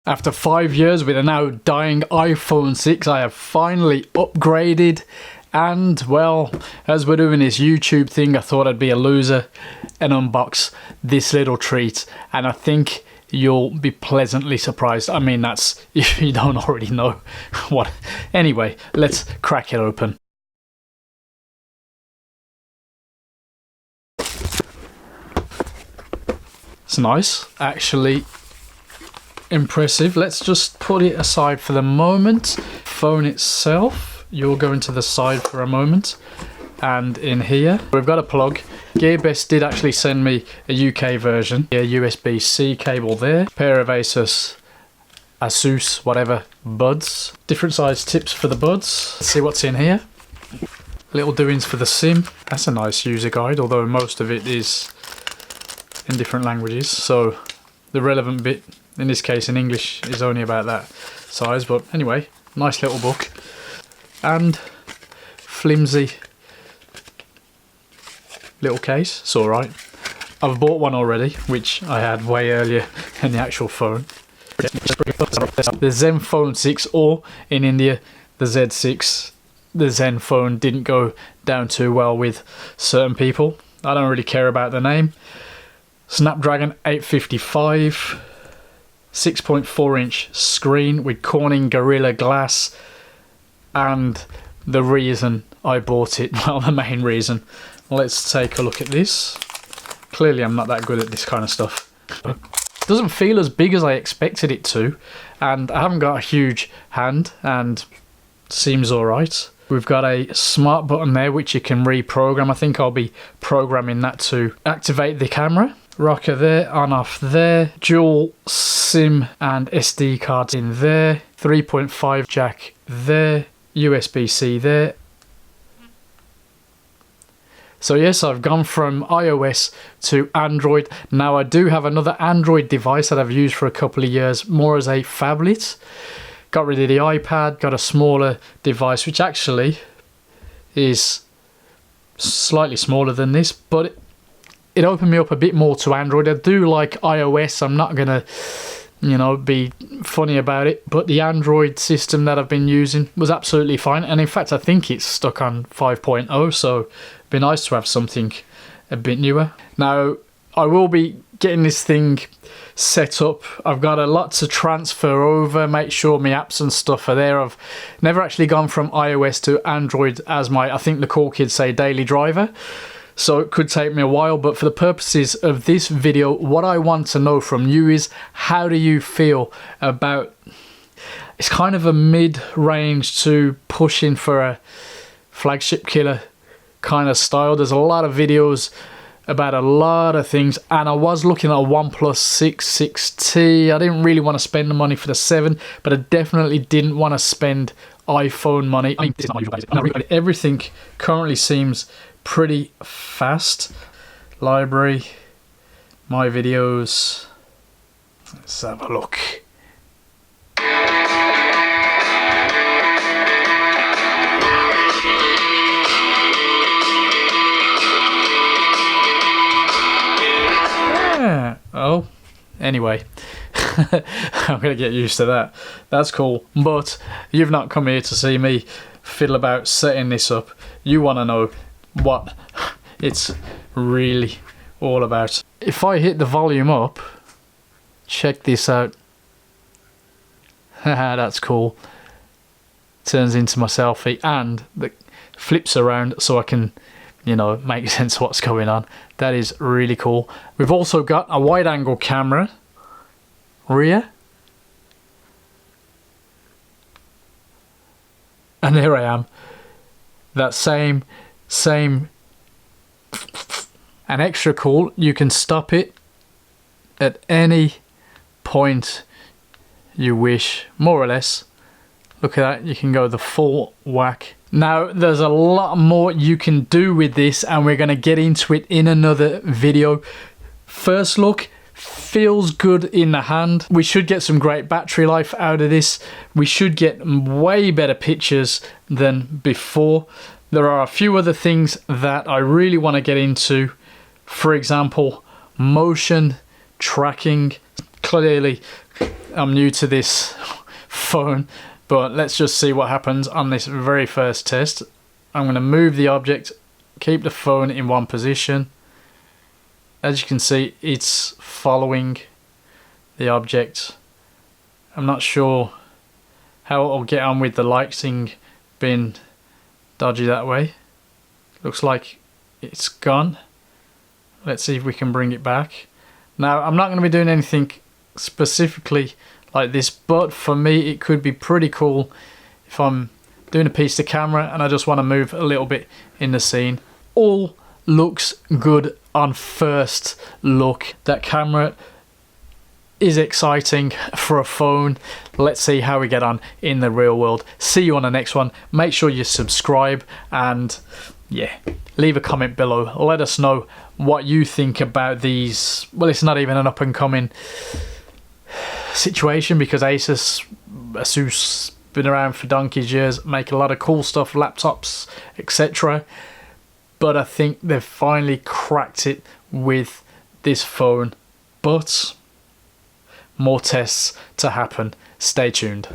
After 5 years with a now dying iPhone 6, I have finally upgraded, and well, as we're doing this YouTube thing, I thought I'd be a loser and unbox this little treat, and I think you'll be pleasantly surprised. I mean, that's if you don't already know what. Anyway, let's crack it open. It's nice, actually impressive. Let's just put it aside for the moment. Phone itself, you'll go into the side for a moment, and in here we've got a plug. Gearbest did actually send me a UK version, a USB-C cable there, pair of Asus whatever buds, different size tips for the buds. Let's see what's in here. Little doings for the SIM. That's a nice user guide, although most of it is in different languages, so the relevant bit in this case in English is only about that size. But anyway, nice little book, and flimsy little case. It's alright. I've bought one already, which I had way earlier than the actual phone. The Zenfone 6, or in India the Z6. The Zenfone didn't go down too well with certain people. I don't really care about the name. Snapdragon 855, 6.4 inch screen with Corning Gorilla Glass, and the reason I bought it, well, the main reason. Let's take a look at this. Clearly I'm not that good at this kind of stuff. It doesn't feel as big as I expected it to, and I haven't got a huge hand, and seems alright. We've got a smart button there which you can reprogram. I think I'll be programming that to activate the camera. Rocker there, on off there, dual SIM and SD cards in there, 3.5 jack there, USB-C there. So yes, I've gone from iOS to Android. Now I do have another Android device that I've used for a couple of years, more as a phablet. Got rid of the iPad, got a smaller device which actually is slightly smaller than this, but it opened me up a bit more to Android. I do like iOS, I'm not gonna, you know, be funny about it, but the Android system that I've been using was absolutely fine, and in fact I think it's stuck on 5.0, so it'd be nice to have something a bit newer. Now I will be getting this thing set up. I've got a lot to transfer over, make sure my apps and stuff are there. I've never actually gone from iOS to Android as my, I think the cool kids say, daily driver. So it could take me a while, but for the purposes of this video, what I want to know from you is, how do you feel about, it's kind of a mid-range to pushing for a flagship killer kind of style. There's a lot of videos about a lot of things, and I was looking at a OnePlus 6T. I didn't really want to spend the money for the 7, but I definitely didn't want to spend iPhone money. I mean, everything currently seems pretty fast. Library, my videos, let's have a look. Yeah. Oh, anyway, I'm gonna get used to that. That's cool, but you've not come here to see me fiddle about setting this up. You want to know what it's really all about. If I hit the volume up, check this out. Haha, that's cool. Turns into my selfie, and it flips around so I can, you know, make sense of what's going on. That is really cool. We've also got a wide angle camera rear, and there I am, that same, and extra cool, you can stop it at any point you wish, more or less. Look at that, you can go the full whack. Now there's a lot more you can do with this, and we're going to get into it in another video. First look, feels good in the hand. We should get some great battery life out of this. We should get way better pictures than before. There are a few other things that I really want to get into. For example, motion tracking. Clearly I'm new to this phone, but let's just see what happens on this very first test. I'm going to move the object, keep the phone in one position. As you can see, it's following the object. I'm not sure how it'll get on with the lighting being dodgy that way. Looks like it's gone. Let's see if we can bring it back. Now, I'm not going to be doing anything specifically like this, but for me it could be pretty cool if I'm doing a piece to camera and I just want to move a little bit in the scene. All looks good on first look. That camera is exciting for a phone. Let's see how we get on in the real world. See you on the next one. Make sure you subscribe and yeah, leave a comment below. Let us know what you think about these. Well, it's not even an up and coming situation because Asus been around for donkey's years, make a lot of cool stuff, laptops, etc. But I think they've finally cracked it with this phone. But more tests to happen. Stay tuned.